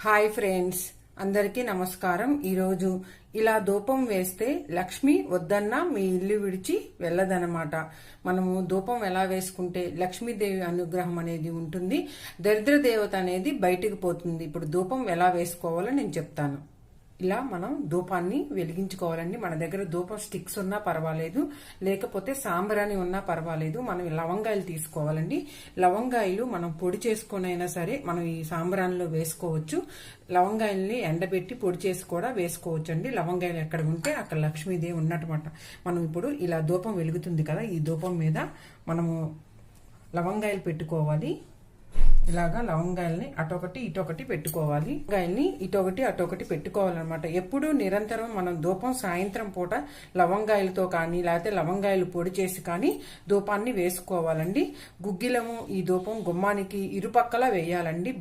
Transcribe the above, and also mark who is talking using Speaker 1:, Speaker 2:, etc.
Speaker 1: Hi friends, అందరికీ నమస్కారం. ఈరోజు ఇలా ధూపం వేస్తే లక్ష్మి వద్దన్నా మీ ఇల్లు విడిచి వెళ్ళదనమాట. మనము ధూపం ఎలా వేసుకుంటే లక్ష్మీదేవి అనుగ్రహం అనేది ఉంటుంది, దరిద్ర దేవత అనేది బయటికి పోతుంది. ఇప్పుడు ధూపం ఎలా వేసుకోవాలో నేను చెప్తాను. ఇలా మనం ధూపాన్ని వెలిగించుకోవాలండి. మన దగ్గర ధూపం స్టిక్స్ ఉన్నా పర్వాలేదు, లేకపోతే సాంబ్రాణి ఉన్నా పర్వాలేదు. మనం లవంగాయలు తీసుకోవాలండి. లవంగాయలు మనం పొడి చేసుకొని అయినా సరే మనం ఈ సాంబ్రాణిలో వేసుకోవచ్చు. లవంగాయల్ని ఎండబెట్టి పొడి చేసి కూడా వేసుకోవచ్చు అండి. లవంగాయలు ఎక్కడ ఉంటే అక్కడ లక్ష్మీదేవి ఉన్నట్టమాట. మనం ఇప్పుడు ఇలా ధూపం వెలుగుతుంది కదా, ఈ ధూపం మీద మనము లవంగాయలు పెట్టుకోవాలి. ఇలాగా లవంగాయల్ని అటొకటి ఇటొకటి పెట్టుకోవాలి. లవంగాయల్ని ఇటొకటి అటొకటి పెట్టుకోవాలన్నమాట. ఎప్పుడు నిరంతరం మనం ధూపం సాయంత్రం పూట లవంగాయలతో కానీ లేకపోతే లవంగాయలు పొడి చేసి కానీ ధూపాన్ని వేసుకోవాలండి. గుగ్గిలము ఈ ధూపం గుమ్మానికి ఇరుపక్కల వేయాలండి.